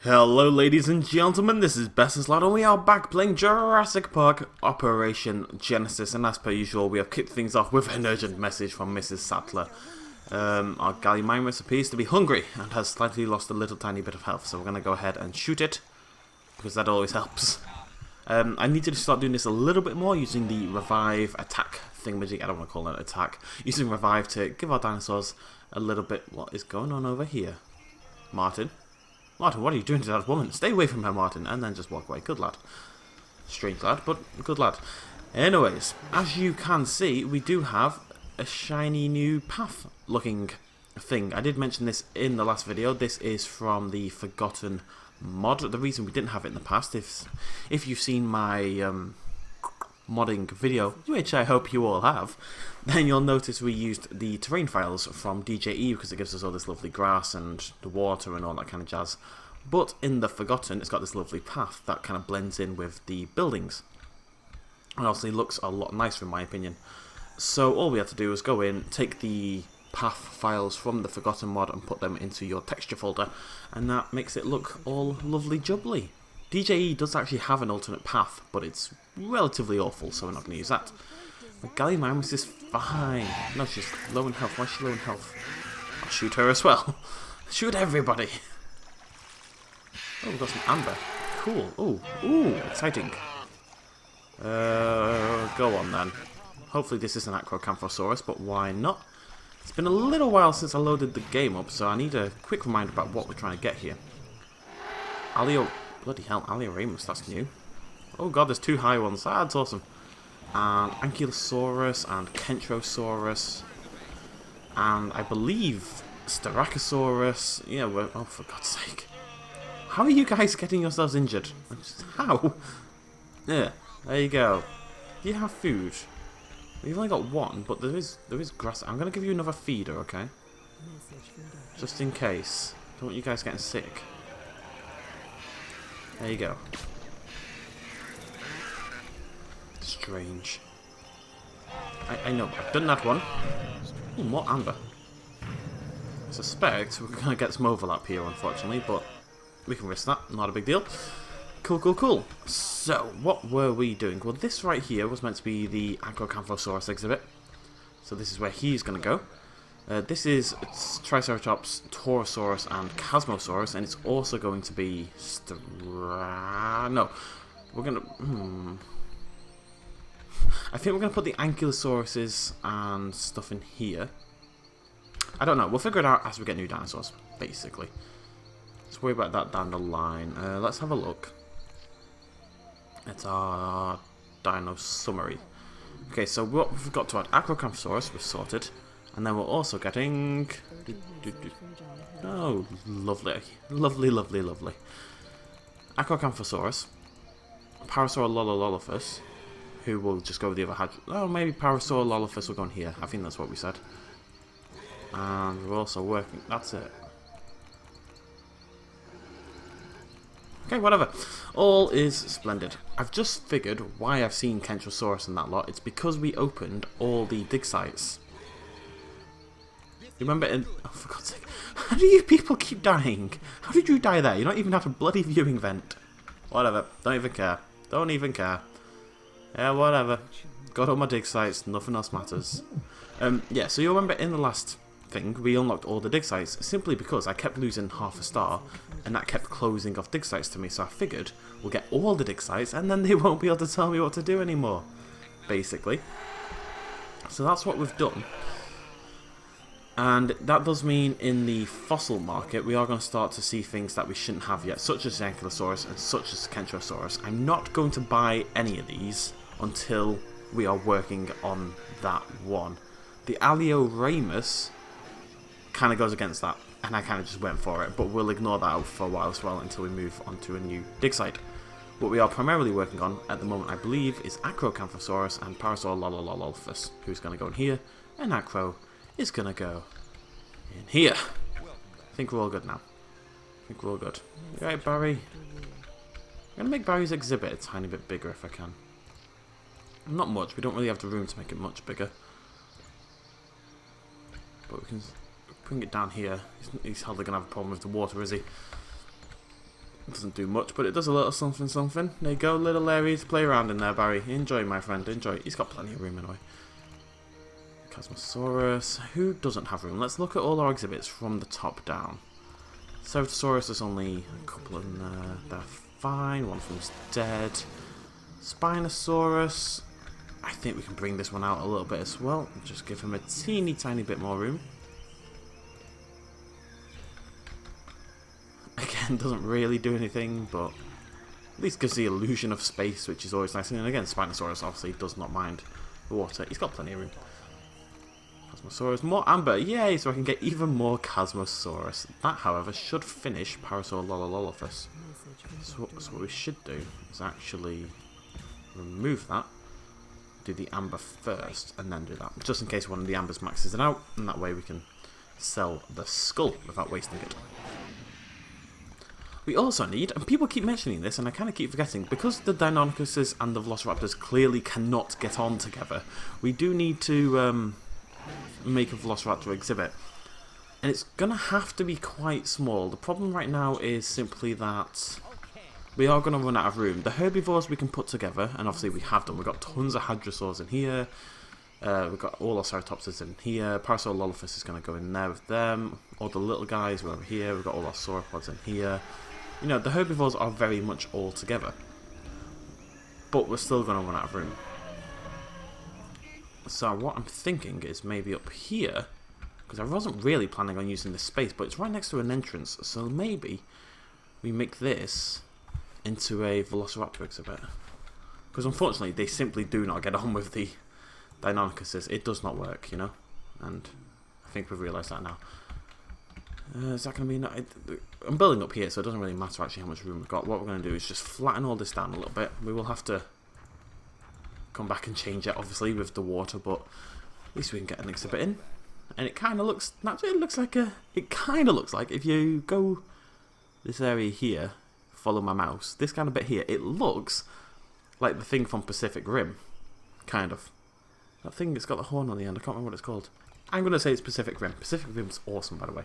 Hello ladies and gentlemen, this is BestInSlot and we are back playing Jurassic Park Operation Genesis, and as per usual we have kicked things off with an urgent message from Mrs. Sattler. Our Gallimimus appears to be hungry and has slightly lost a little tiny bit of health, so we're going to go ahead and shoot it, because that always helps. I need to start doing this a little bit more using the revive attack thingamajig. I don't want to call it attack. Using revive to give our dinosaurs a little bit. What is going on over here? Martin, what are you doing to that woman? Stay away from her, Martin, and then just walk away. Good lad. Strange lad, but good lad. Anyways, as you can see, we do have a shiny new path looking thing. I did mention this in the last video. This is from the Forgotten mod. The reason we didn't have it in the past, if you've seen my modding video, which I hope you all have, then you'll notice we used the terrain files from DJE because it gives us all this lovely grass and the water and all that kind of jazz. But in the Forgotten, it's got this lovely path that kind of blends in with the buildings, and obviously looks a lot nicer in my opinion. So all we have to do is go in, take the path files from the Forgotten mod and put them into your texture folder, and that makes it look all lovely jubbly. DJE does actually have an alternate path, but it's relatively awful, so we're not going to use that. But Gallimimus is fine. No, she's low in health. Why is she low in health? I'll shoot her as well. Shoot everybody. Oh, we've got some amber. Cool. Ooh, exciting. Go on then. Hopefully this is an Acrocanthosaurus, but why not? It's been a little while since I loaded the game up, so I need a quick reminder about what we're trying to get here. Bloody hell, Alioramus, that's new. Oh god, there's two high ones. Ah, that's awesome. And Ankylosaurus and Kentrosaurus. And I believe Styracosaurus. Yeah, oh, for God's sake. How are you guys getting yourselves injured? How? Yeah, there you go. Do you have food? We've only got one, but there is grass. I'm going to give you another feeder, okay? Just in case. Don't want you guys getting sick. There you go. Strange. I know, I've done that one. Ooh, more amber. I suspect we're going to get some overlap here, unfortunately, but we can risk that. Not a big deal. Cool. So, what were we doing? Well, this right here was meant to be the Acrocanthosaurus exhibit. So this is where he's going to go. This is Triceratops, Torosaurus, and Chasmosaurus, and it's also going to be no, we're going to... I think we're going to put the Ankylosauruses and stuff in here. I don't know. We'll figure it out as we get new dinosaurs, basically. Let's worry about that down the line. Let's have a look. It's our dino summary. Okay, so what we've got to add Acrocanthosaurus, we've sorted. And then we're also getting... Oh, lovely. Lovely. Acrocanthosaurus. Parasaurolophus, who will just go with the other hatch. Oh, maybe Parasaurolophus will go in here. I think that's what we said. And we're also working... That's it. Okay, whatever. All is splendid. I've just figured why I've seen Kentrosaurus and that lot. It's because we opened all the dig sites. You remember in... Oh, for God's sake. How do you people keep dying? How did you die there? You're not even at a bloody viewing vent. Whatever. Don't even care. Don't even care. Yeah, whatever. Got all my dig sites. Nothing else matters. Yeah, so you remember in the last thing, we unlocked all the dig sites simply because I kept losing half a star and that kept closing off dig sites to me, so I figured we'll get all the dig sites and then they won't be able to tell me what to do anymore, basically. So that's what we've done. And that does mean in the fossil market we are going to start to see things that we shouldn't have yet, such as the Ankylosaurus and such as Kentrosaurus. I'm not going to buy any of these until we are working on that one. The Alioramus kind of goes against that, and I kind of just went for it, but we'll ignore that out for a while as well until we move on to a new dig site. What we are primarily working on at the moment, I believe, is Acrocanthosaurus and Parasaurolophus, who's going to go in here, and Acro is going to go in here. I think we're all good now. You right, Barry? I'm going to make Barry's exhibit a tiny bit bigger if I can. Not much, we don't really have the room to make it much bigger. But we can bring it down here. He's hardly going to have a problem with the water, is he? It doesn't do much, but it does a little something something. There you go, little area to play around in there, Barry. Enjoy, my friend, enjoy. He's got plenty of room anyway. Chasmosaurus. Who doesn't have room? Let's look at all our exhibits from the top down. Ceratosaurus, there's only a couple in there. They're fine. One of them's dead. Spinosaurus. I think we can bring this one out a little bit as well. Just give him a teeny tiny bit more room. Again, doesn't really do anything, but at least gives the illusion of space, which is always nice. And again, Spinosaurus obviously does not mind the water. He's got plenty of room. Chasmosaurus, more amber, yay! So I can get even more Chasmosaurus. That, however, should finish Parasaurolophus. So what we should do is actually remove that, do the amber first, and then do that, just in case one of the ambers maxes it out, and that way we can sell the skull without wasting it. We also need, and people keep mentioning this, and I kind of keep forgetting, because the Deinonychuses and the Velociraptors clearly cannot get on together, we do need to make a Velociraptor exhibit. And it's going to have to be quite small. The problem right now is simply that we are going to run out of room. The herbivores we can put together, and obviously we have done. We've got tons of hadrosaurs in here. We've got all our ceratopsids in here. Parasaurolophus is going to go in there with them. All the little guys are over here. We've got all our sauropods in here. You know, the herbivores are very much all together. But we're still going to run out of room. So what I'm thinking is maybe up here, because I wasn't really planning on using this space, but it's right next to an entrance, so maybe we make this into a Velociraptor exhibit. Because unfortunately, they simply do not get on with the Deinonychuses. It does not work, you know? And I think we've realised that now. Is that going to be enough? I'm building up here, so it doesn't really matter actually how much room we've got. What we're going to do is just flatten all this down a little bit. We will have to come back and change it, obviously, with the water, but at least we can get an exhibit in. And it kind of looks, it kind of looks like if you go this area here, follow my mouse, this kind of bit here, it looks like the thing from Pacific Rim, kind of. That thing that's got the horn on the end, I can't remember what it's called. I'm going to say it's Pacific Rim. Pacific Rim's awesome, by the way.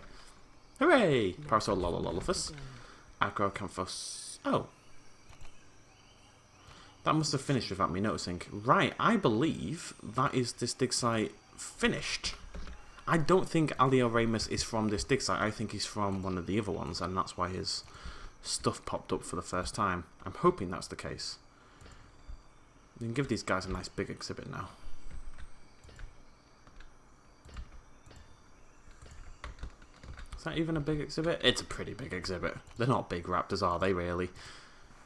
Hooray! Parasaurolophus. Acrocanthus. Oh. That must have finished without me noticing. Right, I believe that is this dig site finished. I don't think Alioramus is from this dig site. I think he's from one of the other ones, and that's why his stuff popped up for the first time. I'm hoping that's the case. We can give these guys a nice big exhibit now. Is that even a big exhibit? It's a pretty big exhibit. They're not big raptors, are they, really?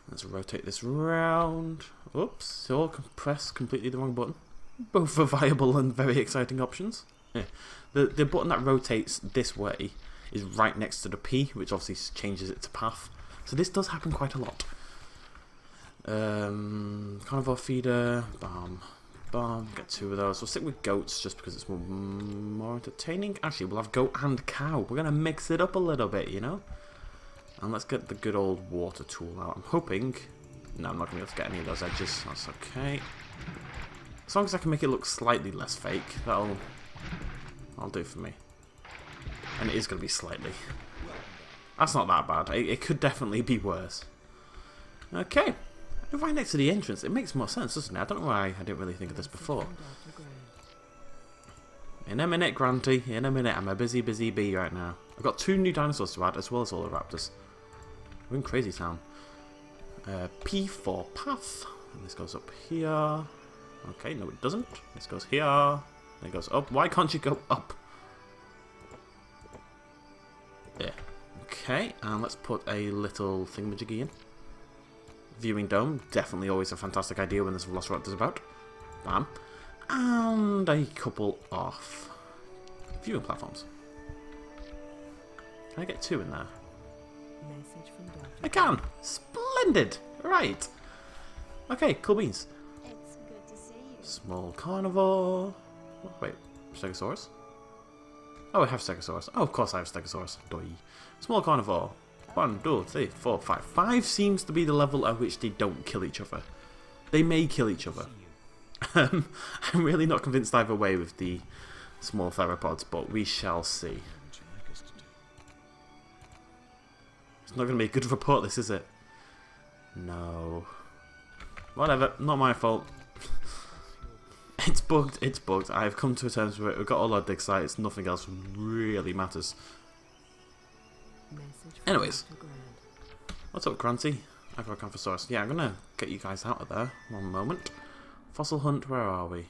Let's rotate this round. Oops, so press completely the wrong button. Both are viable and very exciting options. Yeah. The button that rotates this way is right next to the P, which obviously changes it to path. So this does happen quite a lot. Carnivore feeder, bam, bam. Get two of those. We'll stick with goats just because it's more entertaining. Actually, we'll have goat and cow. We're gonna mix it up a little bit, you know. And let's get the good old water tool out. I'm hoping. No, I'm not gonna be able to get any of those edges. That's okay. As long as I can make it look slightly less fake, that'll do for me. And it is gonna be slightly. That's not that bad. It could definitely be worse. Okay. Right next to the entrance, it makes more sense, doesn't it? I don't know why I didn't really think of this before. In a minute, Granty. In a minute. I'm a busy bee right now. I've got 2 new dinosaurs to add, as well as all the raptors. We're in Crazy Town. P for path. And this goes up here. Okay, no it doesn't. This goes here. Then it goes up. Why can't you go up? Yeah. Okay, and let's put a little thingamajiggy in. Viewing dome, definitely always a fantastic idea when there's Velociraptors about. Bam. And a couple of viewing platforms. Can I get 2 in there? I can! Splendid! Right. Okay, cool beans. It's good to see you. Small carnivore. Wait, Stegosaurus? Oh, I have Stegosaurus. Oh, of course I have Stegosaurus. Doi. Small carnivore. 1, 2, 3, 4, 5. 5 seems to be the level at which they don't kill each other. They may kill each other. I'm really not convinced either way with the small theropods, but we shall see. not going to be a good report, this, is it? No. Whatever, not my fault. It's bugged, it's bugged. I've come to terms with it. We've got all our dig sites, nothing else really matters. Anyways. What's up, Granty? Agricanthrosaurus. Yeah, I'm going to get you guys out of there. One moment. Fossil hunt, where are we?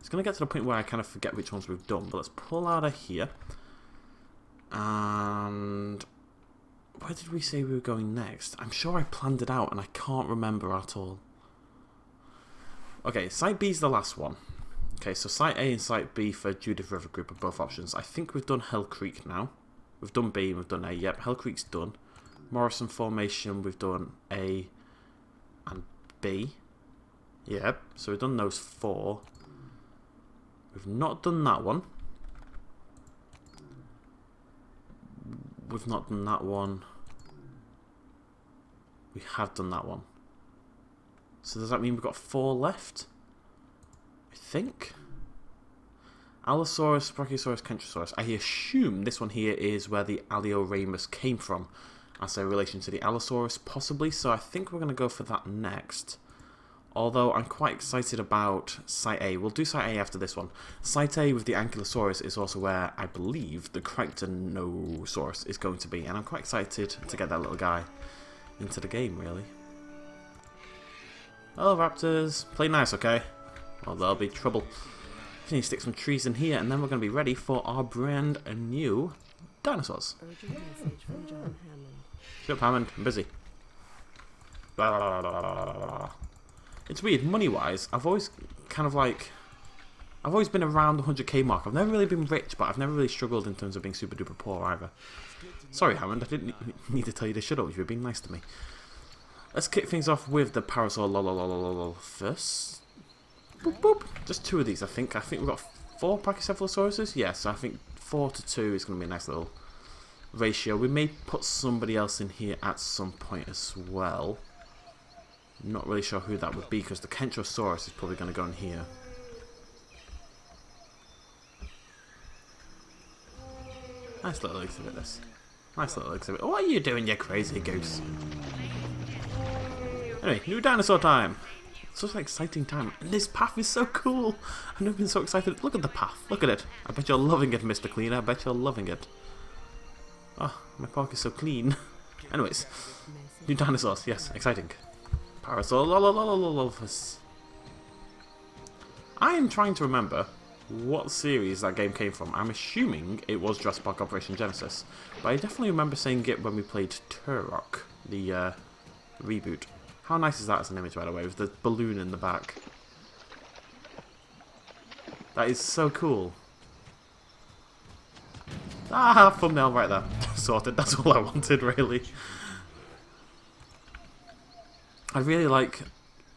It's going to get to the point where I kind of forget which ones we've done, but let's pull out of here. And where did we say we were going next? I'm sure I planned it out and I can't remember at all. Okay, Site B is the last one. Okay, so Site A and Site B for Judith River Group are both options. I think we've done Hell Creek now. We've done B and we've done A. Yep, Hell Creek's done. Morrison Formation, we've done A and B. Yep, so we've done those 4. We've not done that one. We've not done that one. We have done that one. So does that mean we've got 4 left? I think. Allosaurus, Brachiosaurus, Kentrosaurus. I assume this one here is where the Alioramus came from as a relation to the Allosaurus, possibly. So I think we're going to go for that next. Although I'm quite excited about Site A. We'll do Site A after this one. Site A with the Ankylosaurus is also where I believe the Crichtonosaurus is going to be. And I'm quite excited to get that little guy into the game, really. Hello, Raptors. Play nice, okay? Well, there'll be trouble. Just need to stick some trees in here, and then we're going to be ready for our brand new dinosaurs. Urgent message from John Hammond. Shut up, Hammond. I'm busy. It's weird, money-wise, I've always kind of like... I've always been around the 100k mark. I've never really been rich, but I've never really struggled in terms of being super duper poor either. Sorry, Hammond, I didn't need to tell you to shut up if you're being nice to me. Let's kick things off with the Parasaur first. Boop, boop. Just 2 of these, I think. I think we've got 4 Pachycephalosauruses. Yes, I think 4 to 2 is going to be a nice little ratio. We may put somebody else in here at some point as well. Not really sure who that would be because the Kentrosaurus is probably going to go in here. Nice little exhibit, this. Nice little exhibit. What are you doing, you crazy goose? Anyway, new dinosaur time. Such an exciting time. And this path is so cool. I've never been so excited. Look at the path. Look at it. I bet you're loving it, Mr. Cleaner. I bet you're loving it. Oh, my park is so clean. Anyways, new dinosaurs. Yes, exciting. Parasaur. I am trying to remember what series that game came from. I'm assuming it was Jurassic Park Operation Genesis, but I definitely remember saying it when we played Turok, the reboot. How nice is that as an image, by the way, with the balloon in the back? That is so cool. Ah, thumbnail right there. Sorted. That's all I wanted, really. I really like...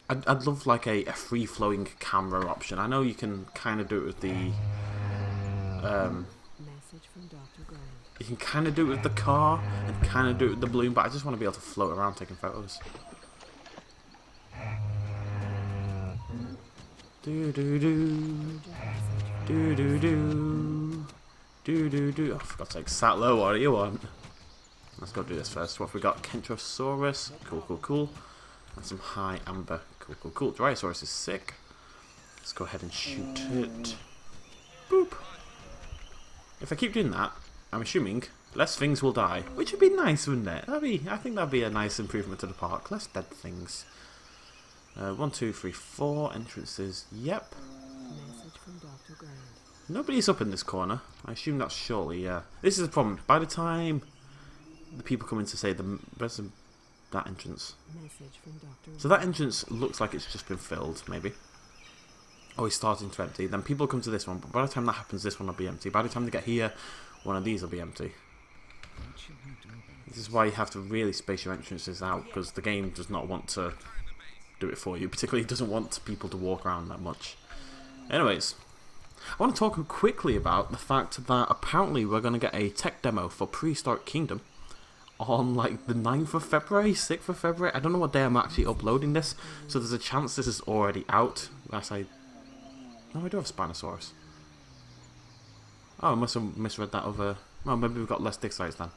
I'd love like a free-flowing camera option. I know you can kind of do it with the... Message from Dr. Grant. You can kind of do it with the car and kind of do it with the balloon, but I just want to be able to float around taking photos. Do do do. Do do do. Do do do. Oh, for God's sake, Sattler, what do you want? Let's go do this first. What have we got? Kentrosaurus. Cool, cool, cool. And some high amber. Cool, cool, cool. Dryosaurus is sick. Let's go ahead and shoot it. Boop. If I keep doing that, I'm assuming less things will die, which would be nice, wouldn't it? I think that'd be a nice improvement to the park. Less dead things. 1, 2, 3, 4 entrances. Yep. Message from Dr. Grant. Nobody's up in this corner. I assume that's surely, yeah. This is the problem. By the time the people come in to say where's that entrance? Message from Dr. So that entrance looks like it's just been filled, maybe. Oh, it's starting to empty. Then people come to this one, but by the time that happens, this one will be empty. By the time they get here, one of these will be empty. This is why you have to really space your entrances out, because the game does not want to do it for you. Particularly, it doesn't want people to walk around that much. Anyways, I want to talk quickly about the fact that apparently we're going to get a tech demo for Prehistoric Kingdom on like the 9th of February, 6th of February. I don't know what day I'm actually uploading this, so there's a chance this is already out. Unless I... No, I do have Spinosaurus. Oh, I must have misread that over... Well, maybe we've got less dig sites then.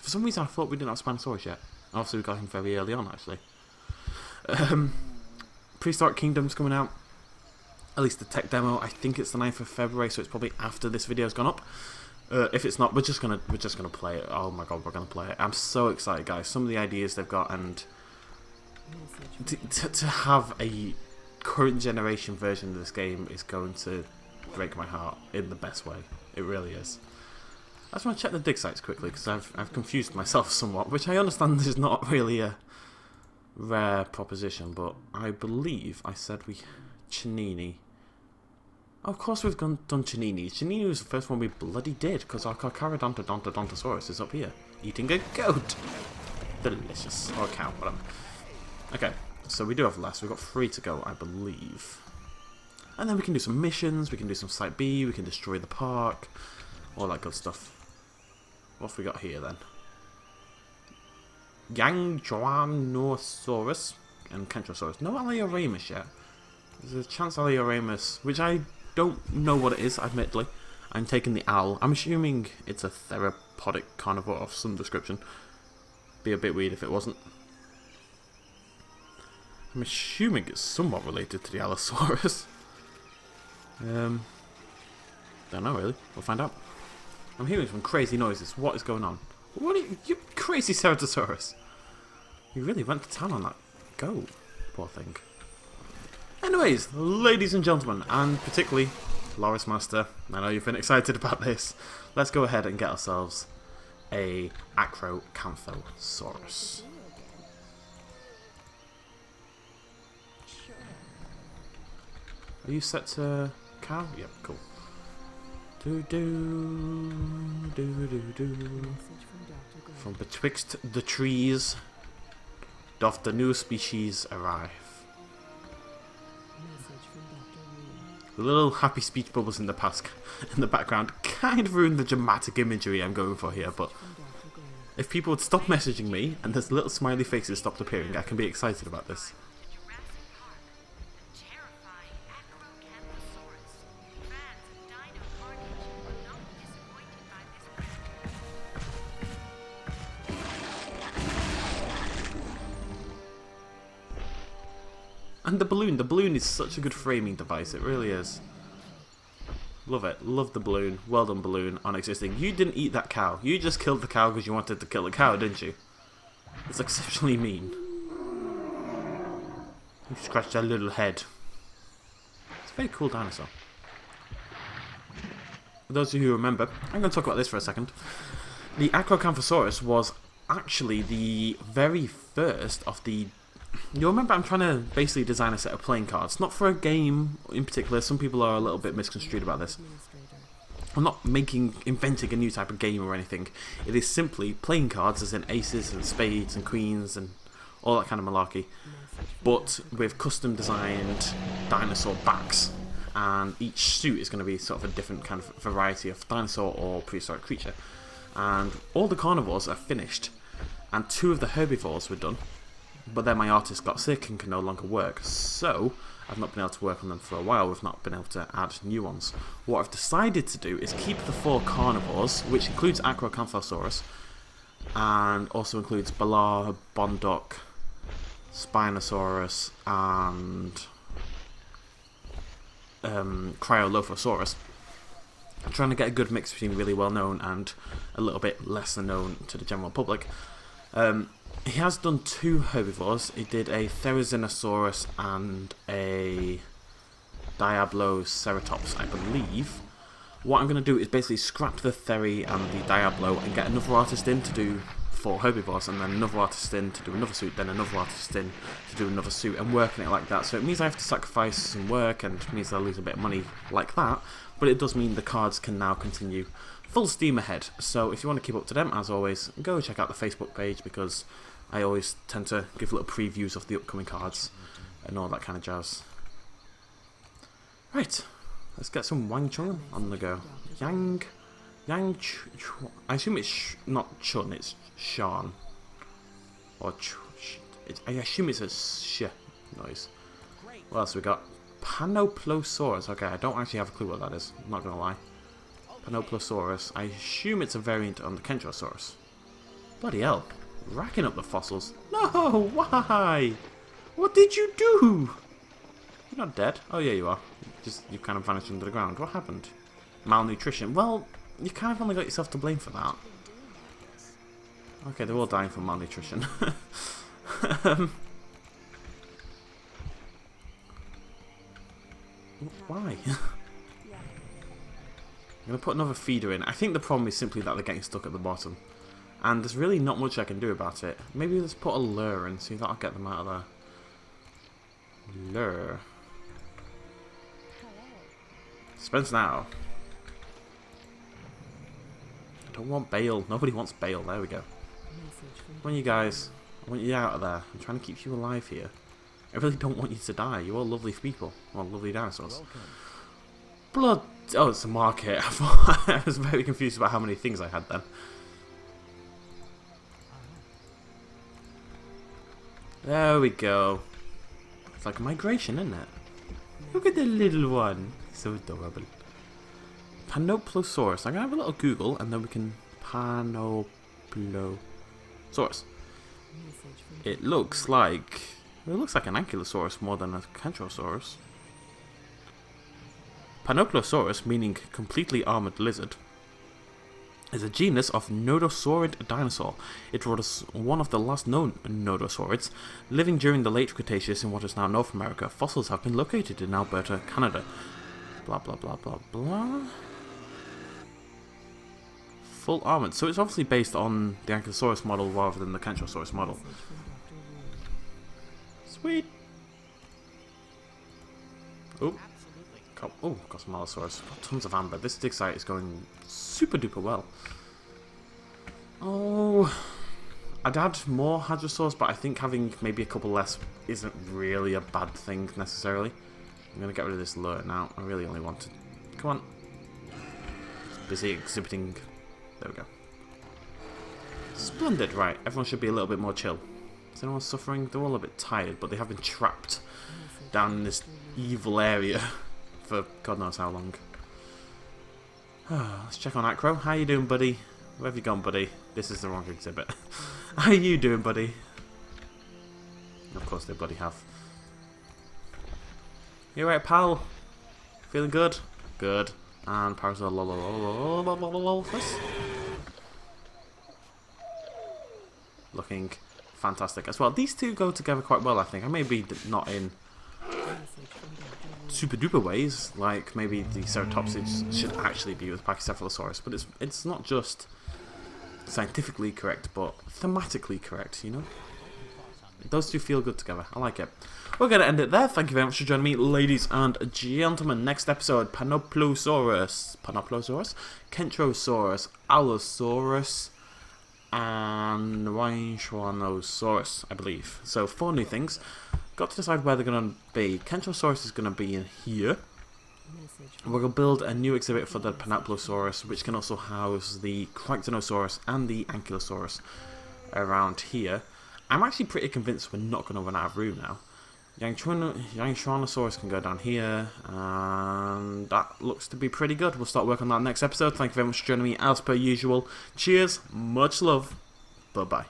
For some reason I thought we didn't have Spinosaurus yet. Obviously we got him very early on actually. Prehistoric Kingdom's coming out. At least the tech demo. I think it's the 9th of February, so it's probably after this video's gone up. If it's not, we're just gonna play it. Oh my god, we're gonna play it. I'm so excited, guys. Some of the ideas they've got, and to have a current generation version of this game is going to break my heart in the best way. It really is. I just want to check the dig sites quickly because I've confused myself somewhat, which I understand is not really a rare proposition, but I believe I said Chinini. Oh, of course we've done Chinini. Chinini was the first one we bloody did because our Carcharodontosaurus is up here eating a goat. Delicious. Or a cow, whatever. Okay, so we do have less. We've got 3 to go, I believe. And then we can do some missions, we can do some Site B, we can destroy the park, all that good stuff. What have we got here then? Yangjuanosaurus and Kentrosaurus. No Alioramus yet. There's a chance Alioramus, which I don't know what it is, admittedly. I'm taking the owl. I'm assuming it's a theropodic carnivore of some description. Be a bit weird if it wasn't. I'm assuming it's somewhat related to the Allosaurus. Don't know really. We'll find out. I'm hearing some crazy noises. What is going on? What are you crazy Ceratosaurus? You really went to town on that goat. Poor thing. Anyways, ladies and gentlemen, and particularly Loris Master, I know you've been excited about this. Let's go ahead and get ourselves a Acrocanthosaurus. Are you set to cow? Yep, cool. From betwixt the trees doth the new species arrive. The little happy speech bubbles in the background kind of ruin the dramatic imagery I'm going for here, but if people would stop messaging me and there's little smiley faces stopped appearing, I can be excited about this. And the balloon is such a good framing device, it really is. Love it, love the balloon, well done balloon on existing. You didn't eat that cow, you just killed the cow because you wanted to kill the cow, didn't you? It's exceptionally mean. You scratched that little head. It's a very cool dinosaur. For those of you who remember, I'm going to talk about this for a second. The Acrocanthosaurus was actually the very first of the... You'll remember I'm trying to basically design a set of playing cards, not for a game in particular. Some people are a little bit misconstrued about this. I'm not inventing a new type of game or anything. It is simply playing cards as in aces and spades and queens and all that kind of malarkey, but with custom designed dinosaur backs, and each suit is going to be sort of a different kind of variety of dinosaur or prehistoric creature. And all the carnivores are finished, and 2 of the herbivores were done. But then my artist got sick and can no longer work, so I've not been able to work on them for a while. We've not been able to add new ones. What I've decided to do is keep the 4 carnivores, which includes Acrocanthosaurus, and also includes Balar, Bondoc, Spinosaurus, and Cryolophosaurus. I'm trying to get a good mix between really well known and a little bit lesser known to the general public. He has done 2 herbivores. He did a Therizinosaurus and a Diabloceratops, I believe. What I'm going to do is basically scrap the Theri and the Diablo and get another artist in to do 4 herbivores, and then another artist in to do another suit, then another artist in to do another suit, and working it like that. So it means I have to sacrifice some work, and it means I'll lose a bit of money like that, but it does mean the cards can now continue full steam ahead. So if you want to keep up to them, as always, go check out the Facebook page, because I always tend to give little previews of the upcoming cards and all that kind of jazz. Right, let's get some Wang Chun on the go. I assume it's not Chun, it's Shan. Or I assume it's a sh noise. What else we got? Panoplosaurus. Okay, I don't actually have a clue what that is, I'm not going to lie. Panoplosaurus. I assume it's a variant on the Kentrosaurus. Bloody hell. Racking up the fossils. No! Why? What did you do? You're not dead. Oh, yeah, you are. You kind of vanished under the ground. What happened? Malnutrition. Well, you kind of only got yourself to blame for that. Okay, they're all dying from malnutrition. Why? I'm going to put another feeder in. I think the problem is simply that they're getting stuck at the bottom. And there's really not much I can do about it. Maybe let's put a lure in, see if that'll get them out of there. Lure. Suspense now. I don't want bail. Nobody wants bail. There we go. Come on, you guys. I want you out of there. I'm trying to keep you alive here. I really don't want you to die. You're all lovely people. Well, lovely dinosaurs. Blood. Oh, it's a market. I was very confused about how many things I had then. There we go. It's like a migration, isn't it? Look at the little one. So adorable. Panoplosaurus. I'm going to have a little Google and then we can... Panoplosaurus. It looks like... It looks like an ankylosaurus more than a kentrosaurus. Panoplosaurus, meaning completely armored lizard, is a genus of nodosaurid dinosaur. It was one of the last known nodosaurids, living during the late Cretaceous in what is now North America. Fossils have been located in Alberta, Canada. Blah blah blah blah blah. Full armored. So it's obviously based on the Ankylosaurus model rather than the Kentrosaurus model. Sweet. Oh. Oh, got some Allosaurus. Got tons of amber. This dig site is going super duper well. Oh, I'd add more Hadrosaurs, but I think having maybe a couple less isn't really a bad thing necessarily. I'm going to get rid of this lure now. I really only want to... Come on. Just busy exhibiting... There we go. Splendid. Right, everyone should be a little bit more chill. Is anyone suffering? They're all a bit tired, but they have been trapped down in this evil area for God knows how long. Let's check on Acro. How you doing, buddy? Where have you gone, buddy? This is the wrong exhibit. How you doing, buddy? Of course they bloody have. You alright, pal? Feeling good? Good. And Parasaurolophus. Looking fantastic as well. These two go together quite well, I think. I may be not in super duper ways, like maybe the Ceratopsids should actually be with Pachycephalosaurus, but it's not just scientifically correct, but thematically correct, you know? Those two feel good together. I like it. We're going to end it there. Thank you very much for joining me, ladies and gentlemen. Next episode, Panoplosaurus, Kentrosaurus, Allosaurus, and Rhinoceros, I believe. So 4 new things. Got to decide where they're going to be. Kentrosaurus is going to be in here. We're going to build a new exhibit for the Panoplosaurus, which can also house the Crocodinosaurus and the Ankylosaurus around here. I'm actually pretty convinced we're not going to run out of room now. Tyrannosaurus can go down here, and that looks to be pretty good. We'll start work on that next episode. Thank you very much for joining me as per usual. Cheers, much love, bye bye.